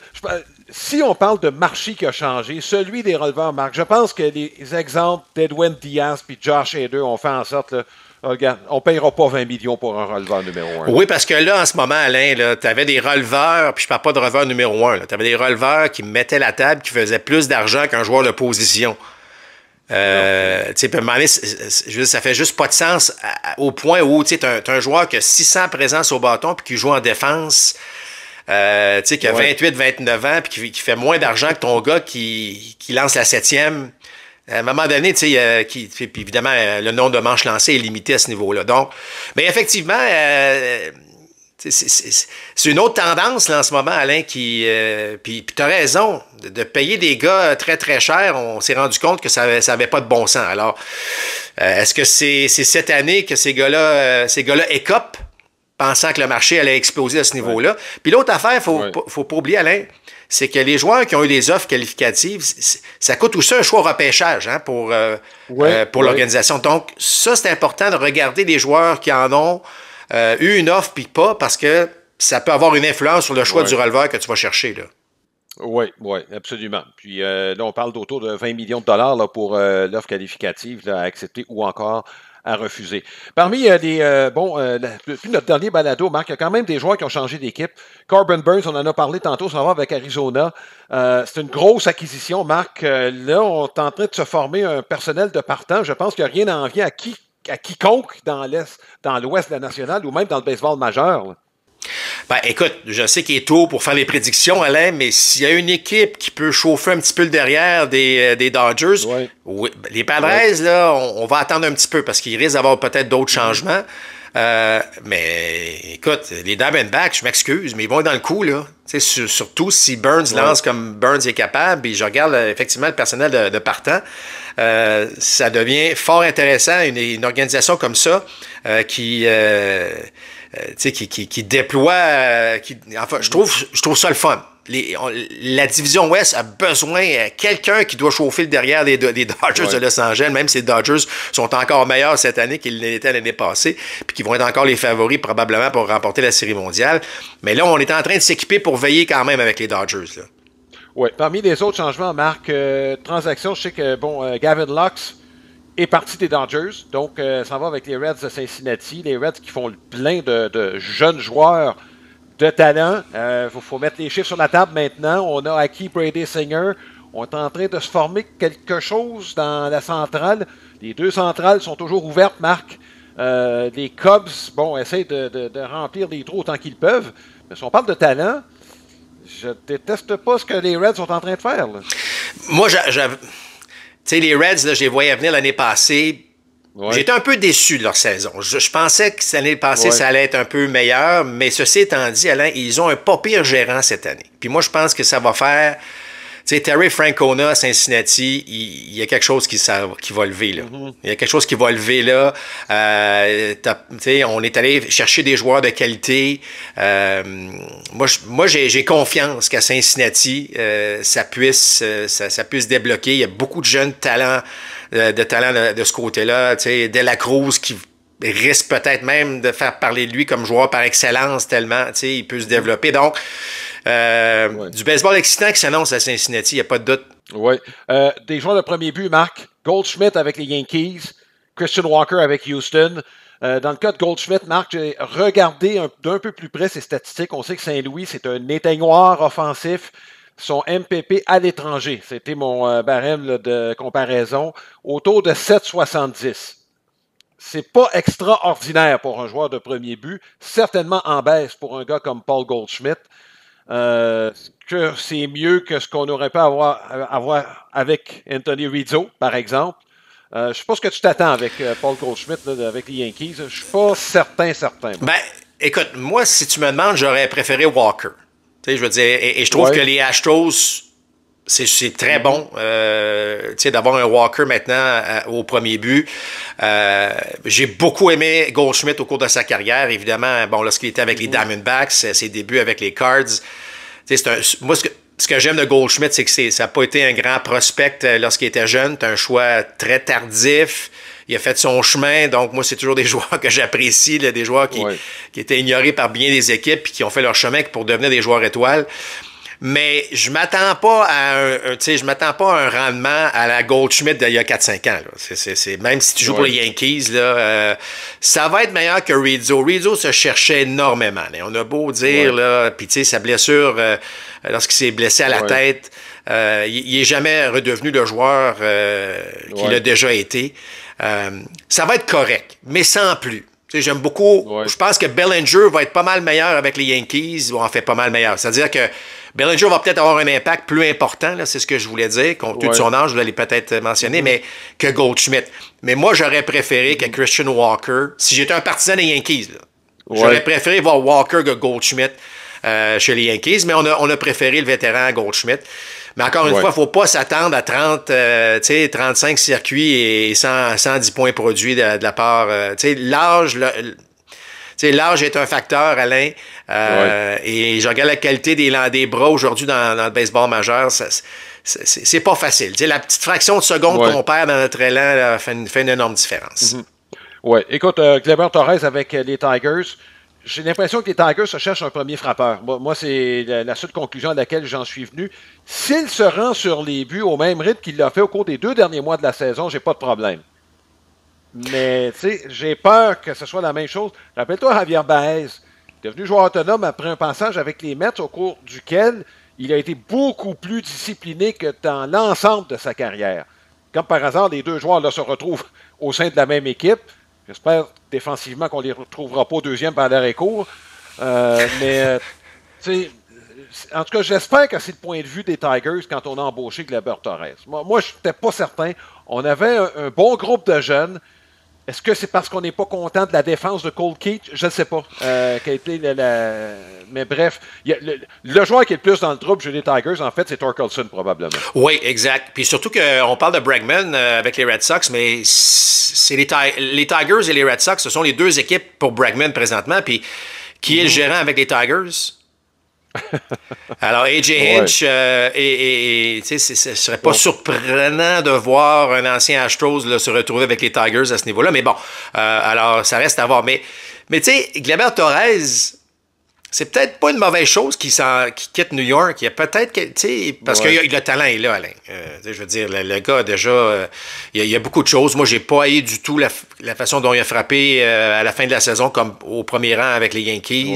Si on parle de marché qui a changé, celui des releveurs, Marc, je pense que les exemples d'Edwin Diaz et Josh Hader ont fait en sorte, là, regarde, on ne payera pas 20 millions pour un releveur numéro 1. Oui, parce que là, en ce moment, Alain, tu avais des releveurs, puis je ne parle pas de releveur numéro 1, tu avais des releveurs qui mettaient la table, qui faisaient plus d'argent qu'un joueur de position. Tu sais, ça fait juste pas de sens au point où tu as un joueur qui a 600 présences au bâton puis qui joue en défense. Qui a 28-29 ans puis qui fait moins d'argent que ton gars qui lance la 7e. À un moment donné, puis évidemment, le nombre de manches lancées est limité à ce niveau-là. Donc, mais effectivement, c'est une autre tendance là, en ce moment, Alain, puis tu as raison, de payer des gars très, très chers, on s'est rendu compte que ça n'avait pas de bon sens. Alors, est-ce que c'est cette année que ces gars-là écopent, pensant que le marché allait exploser à ce niveau-là? Puis l'autre affaire, faut pas oublier, Alain, c'est que les joueurs qui ont eu des offres qualificatives, ça coûte aussi un choix au repêchage pour l'organisation. Donc, ça, c'est important de regarder les joueurs qui en ont eu une offre puis pas, parce que ça peut avoir une influence sur le choix du releveur que tu vas chercher, là. Oui, absolument. Puis là, on parle d'autour de 20 millions de dollars là, pour l'offre qualificative là, à accepter ou encore à refuser. Parmi depuis notre dernier balado, Marc, il y a quand même des joueurs qui ont changé d'équipe. Corbin Burnes, on en a parlé tantôt, ça va avec Arizona. C'est une grosse acquisition, Marc. Là, on est en train de se former un personnel de partant. Je pense qu'il n'y a rien à envier à quiconque dans l'Ouest de la nationale ou même dans le baseball majeur, là. Ben, écoute, je sais qu'il est tôt pour faire les prédictions, Alain, mais s'il y a une équipe qui peut chauffer un petit peu le derrière des Dodgers, oui, les Padres, là, on va attendre un petit peu parce qu'il risque d'avoir peut-être d'autres changements. Mais écoute, les Diamondbacks, je m'excuse, mais ils vont être dans le coup, là. Surtout si Burnes lance comme Burnes est capable, et je regarde effectivement le personnel de partant, ça devient fort intéressant, une organisation comme ça qui déploie. Je trouve ça le fun. La division Ouest a besoin de quelqu'un qui doit chauffer le derrière des Dodgers de Los Angeles, même si les Dodgers sont encore meilleurs cette année qu'ils l'étaient l'année passée, puis qu'ils vont être encore les favoris probablement pour remporter la Série mondiale. Mais là, on est en train de s'équiper pour veiller quand même avec les Dodgers, là. Oui. Parmi les autres changements, Marc, transactions, je sais que Gavin Lux est parti des Dodgers, donc ça va avec les Reds de Cincinnati, les Reds qui font le plein de jeunes joueurs de talent. Faut mettre les chiffres sur la table maintenant. On a acquis Brady Singer. On est en train de se former quelque chose dans la centrale. Les deux centrales sont toujours ouvertes, Marc. Les Cubs, essayent de remplir les trous autant qu'ils peuvent. Mais si on parle de talent, je déteste pas ce que les Reds sont en train de faire, là. Moi, tu sais, les Reds, là, je les voyais venir l'année passée. J'étais un peu déçu de leur saison. Je pensais que l'année passée, ça allait être un peu meilleur, mais ceci étant dit, Alain, ils ont un pas pire gérant cette année. Puis moi, je pense que ça va faire... Tu sais, Terry Francona à Cincinnati, il y a quelque chose qui va lever, là. Il y a quelque chose qui va lever, là. Tu sais, on est allé chercher des joueurs de qualité. Moi, j'ai confiance qu'à Cincinnati, ça puisse débloquer. Il y a beaucoup de jeunes talents de ce côté-là. Tu sais, De La Cruz qui risque peut-être même de faire parler de lui comme joueur par excellence tellement, tu sais, il peut se développer. Donc, du baseball excitant qui s'annonce à Cincinnati, il n'y a pas de doute. Oui. Des joueurs de premier but, Marc. Goldschmidt avec les Yankees. Christian Walker avec Houston. Dans le cas de Goldschmidt, Marc, j'ai regardé d'un peu plus près ses statistiques. On sait que Saint-Louis, c'est un éteignoir offensif. son MPP à l'étranger. C'était mon barème là, de comparaison, autour de 7,70. C'est pas extraordinaire pour un joueur de premier but, certainement en baisse pour un gars comme Paul Goldschmidt. Que c'est mieux que ce qu'on aurait pu avoir avec Anthony Rizzo, par exemple. Je ne sais pas ce que tu t'attends avec Paul Goldschmidt, là, avec les Yankees. Je ne suis pas certain. Ben, écoute, moi, si tu me demandes, j'aurais préféré Walker. Tu sais, je veux dire, et je trouve que les Astros, c'est très bon d'avoir un Walker maintenant au premier but. J'ai beaucoup aimé Goldschmidt au cours de sa carrière. Évidemment, bon, lorsqu'il était avec les Diamondbacks, ses débuts avec les Cards. Moi, ce que j'aime de Goldschmidt, c'est que ça n'a pas été un grand prospect lorsqu'il était jeune. C'est un choix très tardif. Il a fait son chemin. Donc, moi, c'est toujours des joueurs que j'apprécie, là, des joueurs qui étaient ignorés par bien des équipes et qui ont fait leur chemin pour devenir des joueurs étoiles. Mais je m'attends pas à un rendement à la Goldschmidt d'il y a 4-5 ans. Là. Même si tu joues pour les Yankees, là, ça va être meilleur que Rizzo. Rizzo se cherchait énormément. Là. On a beau dire, là, puis sa blessure, lorsqu'il s'est blessé à la tête, il est jamais redevenu le joueur qu'il a déjà été. Ça va être correct, mais sans plus. Tu sais, j'aime beaucoup. Je pense que Bellinger va être pas mal meilleur avec les Yankees, ou en fait pas mal meilleur. C'est-à-dire que Bellinger va peut-être avoir un impact plus important, là, c'est ce que je voulais dire, compte tenu de son âge, je l'ai peut-être mentionné, mais que Goldschmidt. Mais moi, j'aurais préféré que Christian Walker, si j'étais un partisan des Yankees, là, j'aurais préféré voir Walker que Goldschmidt chez les Yankees, mais on a préféré le vétéran Goldschmidt. Mais encore une fois, il ne faut pas s'attendre à 35 circuits et 110 points produits de la part. L'âge est un facteur, Alain. Et je regarde la qualité des bras aujourd'hui dans le baseball majeur. C'est pas facile. T'sais, la petite fraction de seconde qu'on perd dans notre élan là, fait une énorme différence. Oui. Écoute, Gleyber Torres avec les Tigers. J'ai l'impression que les Tigers se cherchent un premier frappeur. Moi, c'est la seule conclusion à laquelle j'en suis venu. S'il se rend sur les buts au même rythme qu'il l'a fait au cours des 2 derniers mois de la saison, j'ai pas de problème. Mais, tu sais, j'ai peur que ce soit la même chose. Rappelle-toi Javier Baez, devenu joueur autonome après un passage avec les Mets au cours duquel il a été beaucoup plus discipliné que dans l'ensemble de sa carrière. Comme par hasard, les deux joueurs là, se retrouvent au sein de la même équipe. J'espère défensivement qu'on ne les retrouvera pas au deuxième par l'arrêt court. Mais, tu sais, en tout cas, j'espère que c'est le point de vue des Tigers quand on a embauché Gleyber Torres. Moi je n'étais pas certain. On avait un bon groupe de jeunes. Est-ce que c'est parce qu'on n'est pas content de la défense de Cole Keith? Je ne sais pas. Mais bref, le joueur qui est le plus dans le trouble chez les Tigers, en fait, c'est Torkelson, probablement. Oui, exact. Puis surtout qu'on parle de Bregman avec les Red Sox, mais c'est les Tigers et les Red Sox, ce sont les deux équipes pour Bregman présentement. Puis qui est le gérant avec les Tigers? Alors, A.J. Hinch, ce serait pas surprenant de voir un ancien Astros là, se retrouver avec les Tigers à ce niveau-là. Mais bon, alors, ça reste à voir. Mais tu sais, Gleyber Torres, c'est peut-être pas une mauvaise chose qu'il quitte New York. Il y a peut-être, tu sais, parce que le talent est là, Alain. Je veux dire, le gars, déjà, il y a beaucoup de choses. Moi, j'ai pas haï du tout la façon dont il a frappé à la fin de la saison, comme au premier rang avec les Yankees.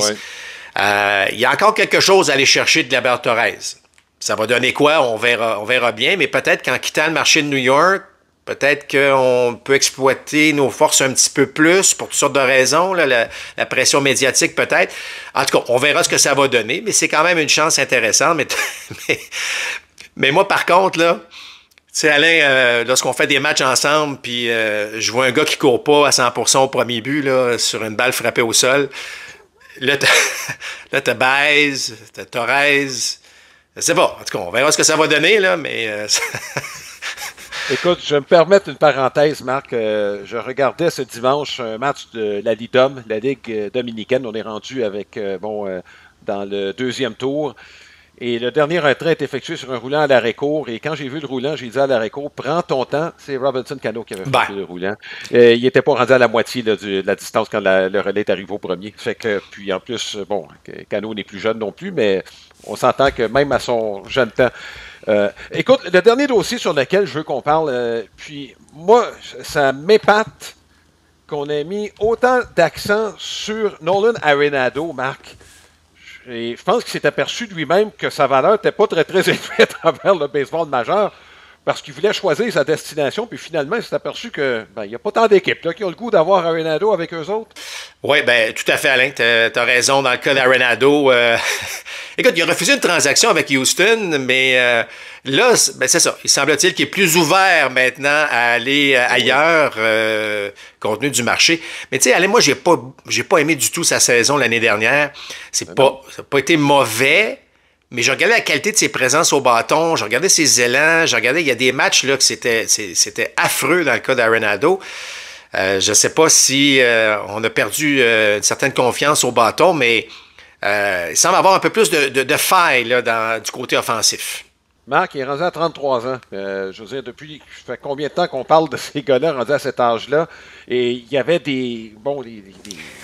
Il y a encore quelque chose à aller chercher de Gleyber Torres. Ça va donner quoi? On verra bien, mais peut-être qu'en quittant le marché de New York, peut-être qu'on peut exploiter nos forces un petit peu plus pour toutes sortes de raisons, là, la pression médiatique peut-être. En tout cas, on verra ce que ça va donner, mais c'est quand même une chance intéressante. Mais moi, par contre, là, tu sais, Alain, lorsqu'on fait des matchs ensemble, puis je vois un gars qui court pas à 100% au premier but, là, sur une balle frappée au sol. Là, t'as Baez, t'as Torres. Je sais pas. En tout cas, on verra ce que ça va donner, là, mais... Écoute, je vais me permettre une parenthèse, Marc. Je regardais ce dimanche un match de la LIDOM, la Ligue dominicaine. On est rendu avec, dans le deuxième tour. Et le dernier retrait est effectué sur un roulant à l'arrêt-court. Et quand j'ai vu le roulant, j'ai dit à l'arrêt-court, prends ton temps. C'est Robinson Cano qui avait fait le roulant. Il n'était pas rendu à la moitié là, de la distance quand le relais est arrivé au premier. Fait que, puis en plus, bon, Cano n'est plus jeune non plus, mais on s'entend que même à son jeune temps. Écoute, le dernier dossier sur lequel je veux qu'on parle, puis moi, ça m'épate qu'on ait mis autant d'accent sur Nolan Arenado, Marc. Et je pense qu'il s'est aperçu de lui-même que sa valeur n'était pas très, très élevée à travers le baseball majeur parce qu'il voulait choisir sa destination. Puis finalement, il s'est aperçu qu'il n'y a pas tant d'équipes là, qui ont le goût d'avoir Arenado avec eux autres. Oui, ben tout à fait, Alain. Tu as raison dans le cas d'Arenado. Écoute, il a refusé une transaction avec Houston, mais là, c'est ça. Il semble-t-il qu'il est plus ouvert maintenant à aller ailleurs, compte tenu du marché. Mais tu sais, Alain, moi, j'ai pas aimé du tout sa saison l'année dernière. Ça n'a pas été mauvais, mais je regardais la qualité de ses présences au bâton, je regardais ses élans, il y a des matchs là que c'était affreux dans le cas d'Arenado. Je ne sais pas si on a perdu une certaine confiance au bâton, mais il semble avoir un peu plus de faille là, du côté offensif. Marc, il est rendu à 33 ans. Je veux dire, depuis ça fait combien de temps qu'on parle de ces gars-là rendus à cet âge-là? Et il y avait des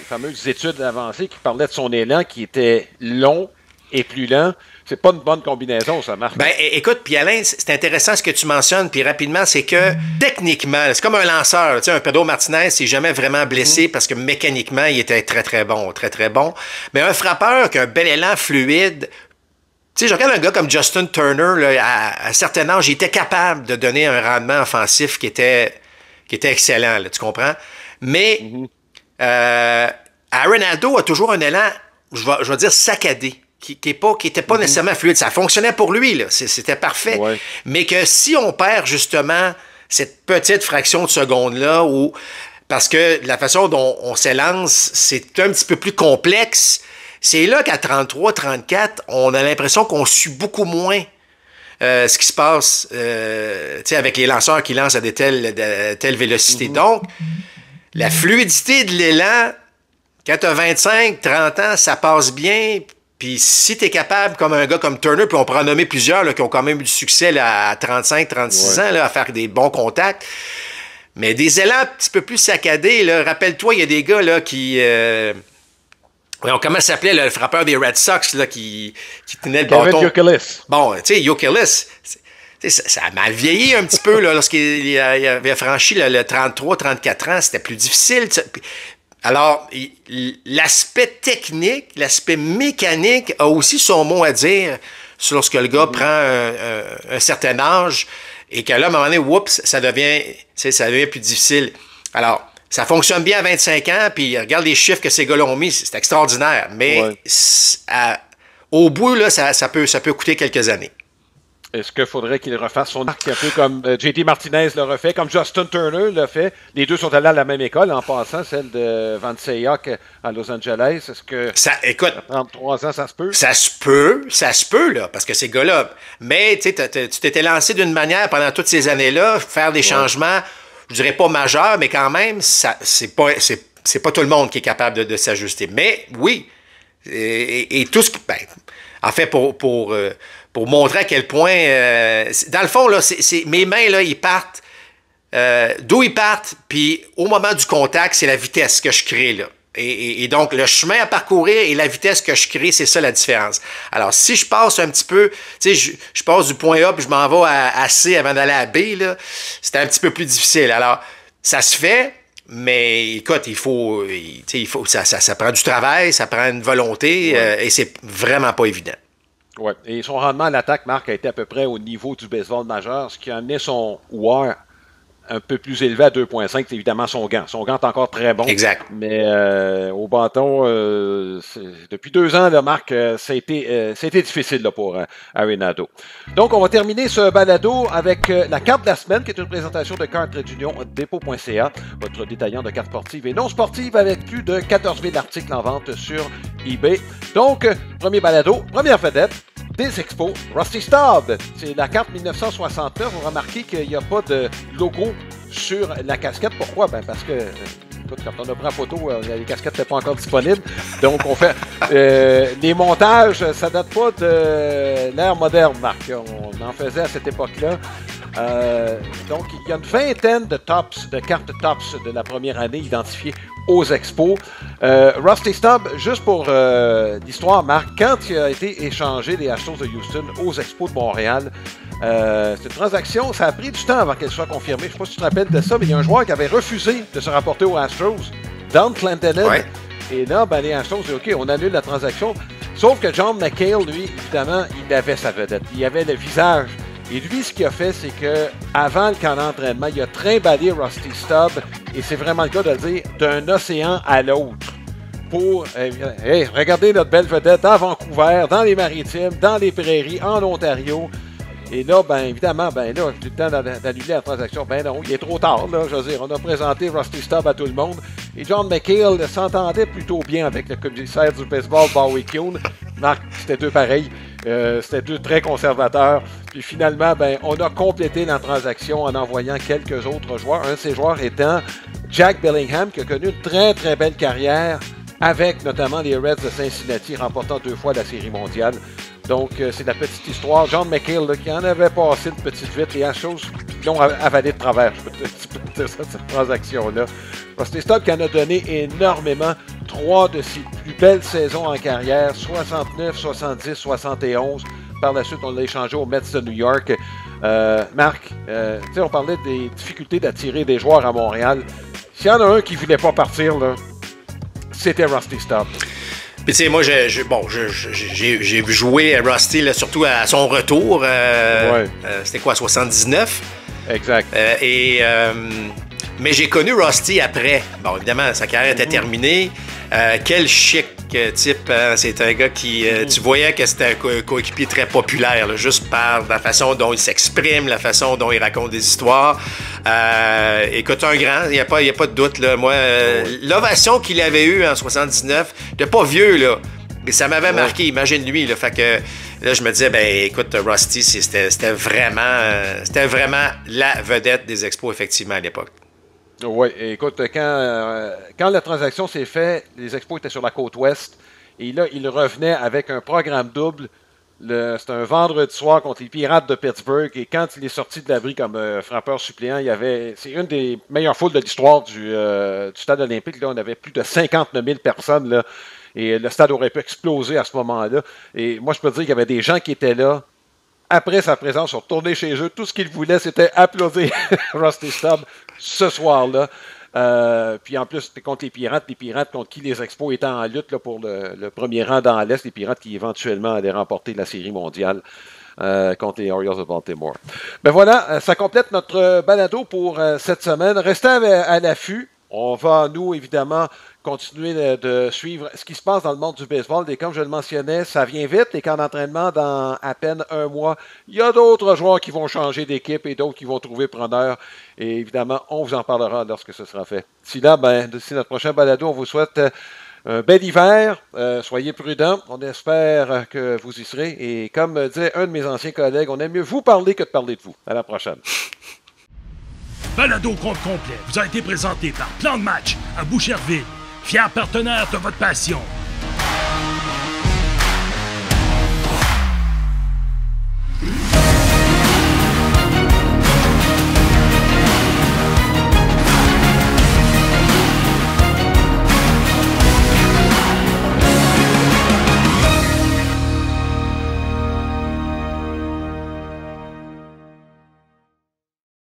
fameuses études avancées qui parlaient de son élan qui était long et plus lent. C'est pas une bonne combinaison, ça, Marc. Ben, écoute, puis Alain, c'est intéressant ce que tu mentionnes, puis rapidement, c'est que techniquement, c'est comme un lanceur. Tu sais, un Pedro Martinez, s'est jamais vraiment blessé parce que mécaniquement, il était très, très bon, très, très bon. Mais un frappeur qui a un bel élan fluide, tu sais, je regarde un gars comme Justin Turner, là, à un certain âge, il était capable de donner un rendement offensif qui était excellent, là, tu comprends? Mais Arenado a toujours un élan, je vais dire, saccadé. Qui était pas nécessairement fluide. Ça fonctionnait pour lui, là. C'était parfait. Ouais. Mais que si on perd justement cette petite fraction de seconde-là, parce que la façon dont on s'élance, c'est un petit peu plus complexe, c'est là qu'à 33, 34, on a l'impression qu'on suit beaucoup moins ce qui se passe avec les lanceurs qui lancent à de telles vélocités. Donc, la fluidité de l'élan, quand tu as 25, 30 ans, ça passe bien. Puis si tu es capable, comme un gars comme Turner, puis on pourra en nommer plusieurs là, qui ont quand même eu du succès là, à 35, 36 ans, là, à faire des bons contacts, mais des élans un petit peu plus saccadés, là, rappelle-toi, il y a des gars là, qui... comment s'appelait le frappeur des Red Sox là, qui tenait le bâton? Youkilis. Bon, tu sais, Youkilis, ça a mal vieilli un petit peu là, lorsqu'il avait franchi le 33, 34 ans, c'était plus difficile. Alors, l'aspect technique, l'aspect mécanique a aussi son mot à dire sur lorsque le gars prend un certain âge et que là, à un moment donné, oups, ça devient plus difficile. Alors, ça fonctionne bien à 25 ans, puis regarde les chiffres que ces gars-là ont mis, c'est extraordinaire. Mais au bout, là, ça peut coûter quelques années. Est-ce qu'il faudrait qu'il refasse son arc un peu comme JD Martinez l'a refait, comme Justin Turner l'a fait? Les deux sont allés à la même école en passant, celle de Van Seyak à Los Angeles. Est-ce que écoute, à 33 ans, ça se peut? Ça se peut, là, parce que ces gars-là... Mais tu t'étais lancé d'une manière pendant toutes ces années-là, faire des changements, je dirais pas majeurs, mais quand même, c'est pas tout le monde qui est capable de s'ajuster. Mais oui, et tout ce qui... en fait, pour montrer à quel point... dans le fond, là, mes mains, là, ils partent... d'où ils partent, puis au moment du contact, c'est la vitesse que je crée, là. Et donc, le chemin à parcourir et la vitesse que je crée, c'est ça la différence. Alors, si je passe un petit peu... Tu sais, je passe du point A, puis je m'en vais à C avant d'aller à B, là, c'est un petit peu plus difficile. Alors, ça se fait... Mais écoute, ça prend du travail, ça prend une volonté, et c'est vraiment pas évident. Oui, et son rendement à l'attaque, Marc, a été à peu près au niveau du baseball majeur, ce qui a amené son WAR un peu plus élevé à 2.5, c'est évidemment son gant. Son gant est encore très bon. Exact. Mais au bâton, depuis 2 ans, là, Marc, ça a été difficile là, pour Arenado. Donc, on va terminer ce balado avec la carte de la semaine, qui est une présentation de Cartridge Union Dépôt.ca, votre détaillant de cartes sportives et non sportives avec plus de 14 000 articles en vente sur eBay. Donc, premier balado, première vedette des expos, Rusty Staub. C'est la carte 1969. Vous remarquez qu'il n'y a pas de logo sur la casquette. Pourquoi? Parce que, écoute, quand on a pris en photo, les casquettes n'étaient pas encore disponibles. Donc, on fait... les montages, ça date pas de l'ère moderne, Marc. On en faisait à cette époque-là. Donc, il y a une vingtaine de cartes tops de la première année identifiées aux expos. Rusty Staub, juste pour l'histoire, Marc, quand il a été échangé des Astros de Houston aux expos de Montréal, cette transaction, ça a pris du temps avant qu'elle soit confirmée. Je ne sais pas si tu te rappelles de ça, mais il y a un joueur qui avait refusé de se rapporter aux Astros, Don Clendenon. Ouais. Et là, les Astros ont dit « OK, on annule la transaction ». Sauf que John McHale, lui, évidemment, il avait sa vedette. Il avait le visage. Et lui, ce qu'il a fait, c'est que avant le camp d'entraînement, il a trimballé Rusty Stubb, et c'est vraiment le cas de le dire, d'un océan à l'autre. Pour, regardez notre belle vedette dans Vancouver, dans les Maritimes, dans les Prairies, en Ontario. Et là, ben évidemment, ben là, j'ai le temps d'annuler la transaction. Ben non, il est trop tard, là, je veux dire. On a présenté Rusty Stubb à tout le monde. Et John McHale s'entendait plutôt bien avec le commissaire du baseball, Bowie Kuhn. Marc, c'était deux pareils. C'était deux très conservateurs. Puis finalement, ben, on a complété la transaction en envoyant quelques autres joueurs. Un de ces joueurs étant Jack Bellingham, qui a connu une très, très belle carrière avec notamment les Reds de Cincinnati, remportant 2 fois la Série mondiale. Donc, c'est la petite histoire. John McHale, là, qui en avait passé une petite vite, et la chose l'ont avalé de travers, je peux te dire ça, cette transaction-là. Rusty Stubb qui en a donné énormément. 3 de ses plus belles saisons en carrière, 69, 70, 71. Par la suite, on l'a échangé aux Mets de New York. Marc, on parlait des difficultés d'attirer des joueurs à Montréal. S'il y en a un qui ne voulait pas partir, là, c'était Rusty Stubb. Puis tu sais, moi, j'ai vu jouer Rusty, là, surtout à son retour. C'était quoi, 79? Exact. Mais j'ai connu Rusty après. Bon, évidemment, sa carrière était terminée. Quel chic type. Hein? C'est un gars qui... tu voyais que c'était un coéquipier très populaire, là, juste par la façon dont il s'exprime, la façon dont il raconte des histoires. Écoute, un grand, il n'y a pas de doute. Là. Moi, l'ovation qu'il avait eue en 79, il n'était pas vieux, là. Mais ça m'avait marqué, imagine-lui. Là, fait que là, je me disais, ben écoute, Rusty, c'était vraiment la vedette des Expos, effectivement, à l'époque. Oui, écoute, quand la transaction s'est faite, les Expos étaient sur la côte ouest, et là, ils revenaient avec un programme double. C'était un vendredi soir contre les Pirates de Pittsburgh, et quand il est sorti de l'abri comme frappeur suppléant, c'est une des meilleures foules de l'histoire du stade olympique. Là, on avait plus de 59 000 personnes, là, et le stade aurait pu exploser à ce moment-là. Et moi, je peux te dire qu'il y avait des gens qui étaient là. Après sa présence, sont retournés chez eux. Tout ce qu'ils voulaient, c'était applaudir Rusty Stubb ce soir-là. Puis en plus, c'était contre les Pirates contre qui les Expos étaient en lutte là, pour le premier rang dans l'Est, les Pirates qui éventuellement allaient remporter la Série mondiale contre les Orioles de Baltimore. Ben voilà, ça complète notre balado pour cette semaine. Restez à l'affût. On va, nous, évidemment, continuer de suivre ce qui se passe dans le monde du baseball. Et comme je le mentionnais, ça vient vite. Les camps d'entraînement, dans à peine un mois, il y a d'autres joueurs qui vont changer d'équipe et d'autres qui vont trouver preneur. Et évidemment, on vous en parlera lorsque ce sera fait. D'ici là, d'ici notre prochain balado, on vous souhaite un bel hiver. Soyez prudents. On espère que vous y serez. Et comme disait un de mes anciens collègues, on aime mieux vous parler que de parler de vous. À la prochaine. Balado compte complet vous a été présenté par Plan de Match à Boucherville, fier partenaire de votre passion.